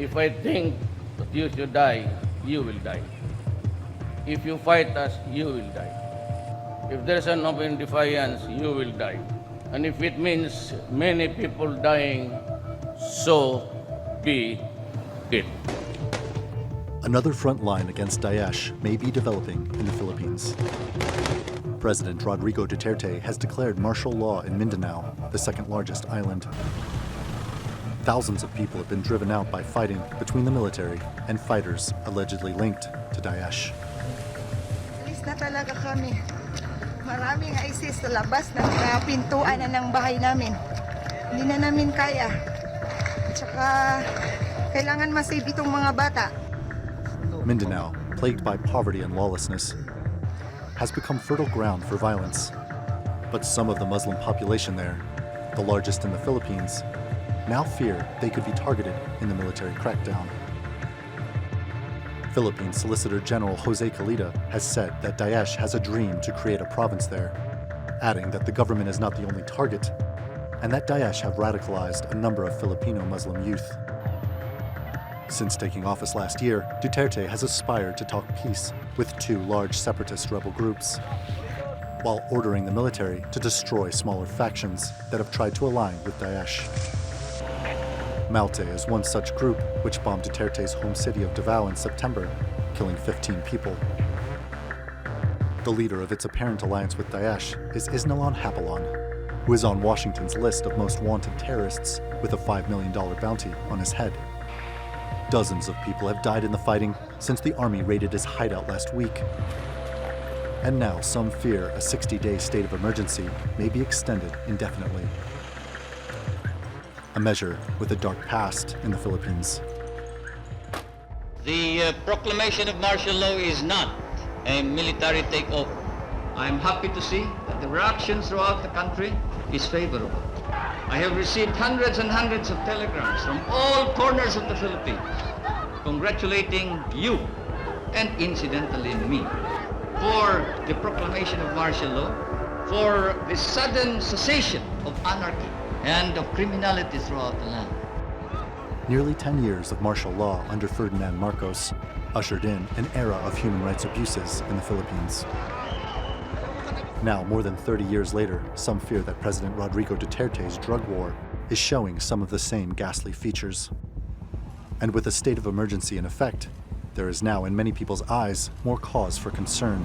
If I think that you should die, you will die. If you fight us, you will die. If there's an open defiance, you will die. And if it means many people dying, so be it. Another front line against Daesh may be developing in the Philippines. President Rodrigo Duterte has declared martial law in Mindanao, the second largest island. Thousands of people have been driven out by fighting between the military and fighters allegedly linked to Daesh. Alis na talaga kami. Maraming ISIS sa labas ng pintuan na ng bahay namin. Hindi na namin kaya. Tsaka kailangan masave itong mga bata. Mindanao, plagued by poverty and lawlessness, has become fertile ground for violence. But some of the Muslim population there, the largest in the Philippines, now fear they could be targeted in the military crackdown. Philippine Solicitor General Jose Calida has said that Daesh has a dream to create a province there, adding that the government is not the only target, and that Daesh have radicalized a number of Filipino Muslim youth. Since taking office last year, Duterte has aspired to talk peace with two large separatist rebel groups, while ordering the military to destroy smaller factions that have tried to align with Daesh. Maute is one such group which bombed Duterte's home city of Davao in September, killing 15 people. The leader of its apparent alliance with Daesh is Isnilon Hapilon, who is on Washington's list of most wanted terrorists with a $5 million bounty on his head. Dozens of people have died in the fighting since the army raided his hideout last week. And now some fear a 60-day state of emergency may be extended indefinitely. A measure with a dark past in the Philippines. The proclamation of martial law is not a military takeover. I'm happy to see that the reaction throughout the country is favorable. I have received hundreds and hundreds of telegrams from all corners of the Philippines congratulating you and incidentally me for the proclamation of martial law, for the sudden cessation of anarchy and of criminality throughout the land. Nearly 10 years of martial law under Ferdinand Marcos ushered in an era of human rights abuses in the Philippines. Now, more than 30 years later, some fear that President Rodrigo Duterte's drug war is showing some of the same ghastly features. And with a state of emergency in effect, there is now, in many people's eyes, more cause for concern.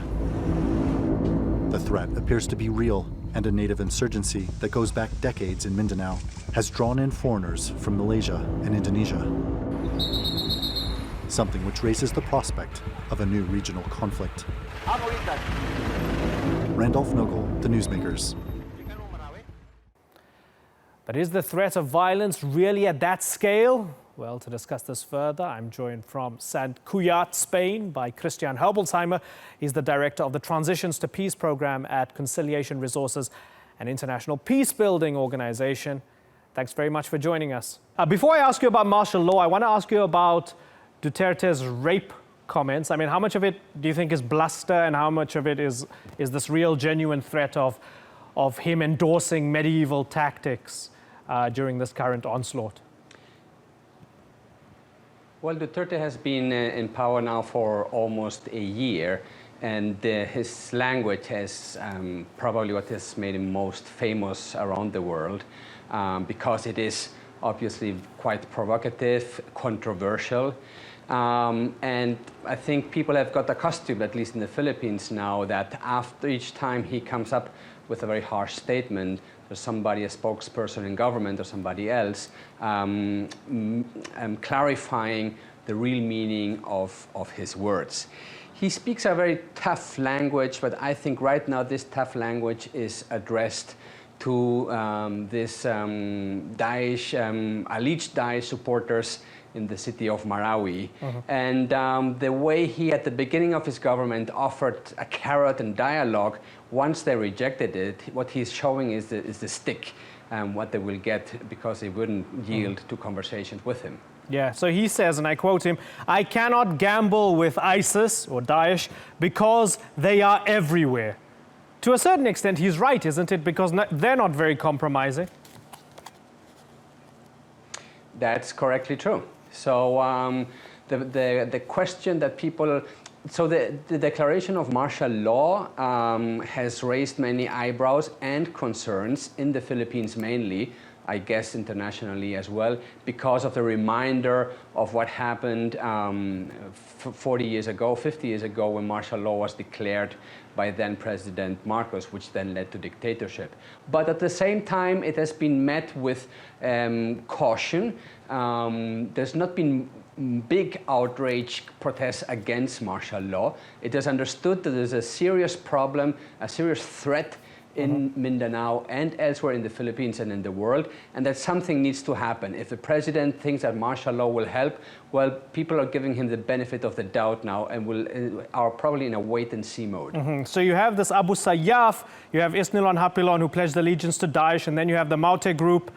The threat appears to be real, and a native insurgency that goes back decades in Mindanao has drawn in foreigners from Malaysia and Indonesia. Something which raises the prospect of a new regional conflict. Randolph Nogel, The Newsmakers. But is the threat of violence really at that scale? Well, to discuss this further, I'm joined from Sant Cugat, Spain, by Christian Herbelsheimer. He's the director of the Transitions to Peace program at Conciliation Resources, an international peace-building organization. Thanks very much for joining us. Before I ask you about martial law, I want to ask you about Duterte's rape comments. I mean, how much of it do you think is bluster, and how much of it is this real, genuine threat of him endorsing medieval tactics during this current onslaught? Well, Duterte has been in power now for almost a year, and his language has probably what has made him most famous around the world, because it is obviously quite provocative, controversial, and I think people have got accustomed, at least in the Philippines now, that after each time he comes up with a very harsh statement, there's somebody, a spokesperson in government or somebody else, clarifying the real meaning of his words. He speaks a very tough language, but I think right now this tough language is addressed to this Daesh, alleged Daesh supporters in the city of Marawi. And the way he, at the beginning of his government, offered a carrot and dialogue, once they rejected it, what he's showing is the stick, what they will get because they wouldn't yield to conversations with him. Yeah, so he says, and I quote him, "I cannot gamble with ISIS or Daesh because they are everywhere." To a certain extent, he's right, isn't it? Because they're not very compromising. That's correctly true. So the question that people, so the declaration of martial law has raised many eyebrows and concerns in the Philippines mainly, I guess internationally as well, because of the reminder of what happened 40 years ago, 50 years ago, when martial law was declared by then President Marcos, which then led to dictatorship. But at the same time, it has been met with caution. There's not been big outrage protests against martial law. It is understood that there's a serious problem, a serious threat in Mindanao and elsewhere in the Philippines and in the world, and that something needs to happen. If the president thinks that martial law will help, well, people are giving him the benefit of the doubt now and are probably in a wait-and-see mode. So you have this Abu Sayyaf, you have Isnilon Hapilon, who pledged allegiance to Daesh, and then you have the Maute group.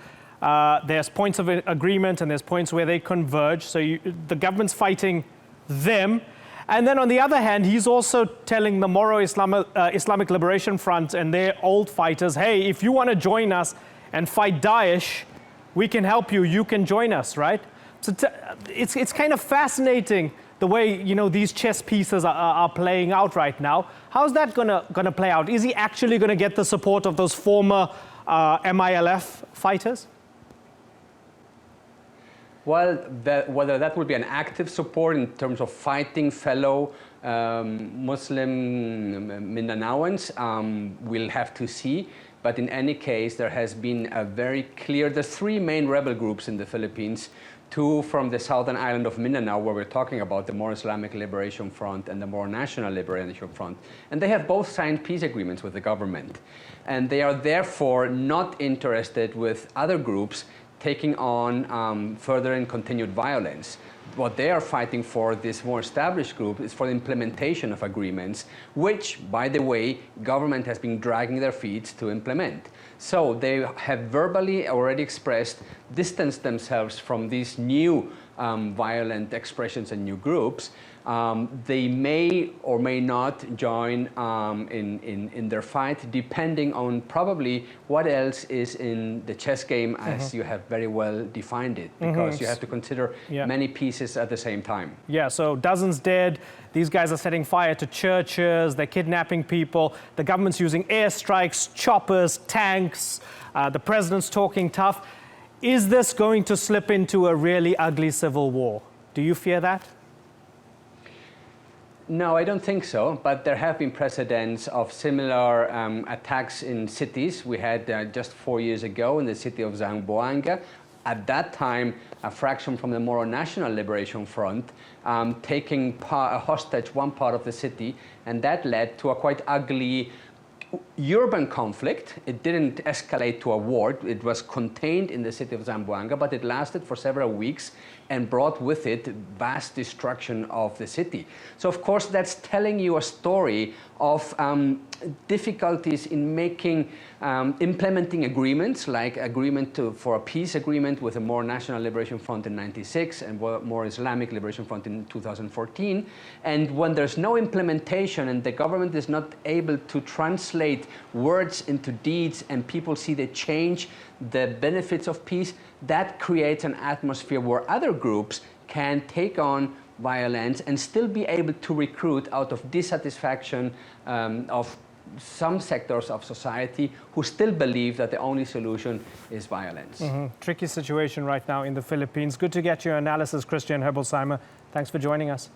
There's points of agreement and there's points where they converge. So the government's fighting them. And then on the other hand, he's also telling the Moro Islamic Liberation Front and their old fighters, hey, if you want to join us and fight Daesh, we can help you. You can join us, right? So it's kind of fascinating the way, you know, these chess pieces are playing out right now. How's that gonna play out? Is he actually going to get the support of those former MILF fighters? Well, whether that will be an active support in terms of fighting fellow Muslim Mindanaoans, we'll have to see. But in any case, there has been a very clear, there's three main rebel groups in the Philippines, two from the southern island of Mindanao, where we're talking about the Moro Islamic Liberation Front and the Moro National Liberation Front. And they have both signed peace agreements with the government. And they are therefore not interested with other groups taking on further and continued violence. What they are fighting for, this more established group, is for the implementation of agreements, which, by the way, government has been dragging their feet to implement. So they have verbally already distanced themselves from these new violent expressions and new groups. They may or may not join in their fight, depending on probably what else is in the chess game, as you have very well defined it, because you have to consider many pieces at the same time. Yeah, so dozens dead. These guys are setting fire to churches. They're kidnapping people. The government's using airstrikes, choppers, tanks. The president's talking tough. Is this going to slip into a really ugly civil war? Do you fear that? No, I don't think so, but there have been precedents of similar attacks in cities. We had just 4 years ago in the city of Zamboanga. At that time, a fraction from the Moro National Liberation Front taking hostage one part of the city, and that led to a quite ugly urban conflict. It didn't escalate to a war. It was contained in the city of Zamboanga, but it lasted for several weeks and brought with it vast destruction of the city. So of course that's telling you a story of difficulties in implementing agreements, like agreement for a peace agreement with the Moro National Liberation Front in '96 and Moro Islamic Liberation Front in 2014. And when there's no implementation and the government is not able to translate words into deeds and people see the change, the benefits of peace, that creates an atmosphere where other groups can take on violence and still be able to recruit out of dissatisfaction of some sectors of society who still believe that the only solution is violence. Tricky situation right now in the Philippines. Good to get your analysis, Christian Herbolzheimer. Thanks for joining us.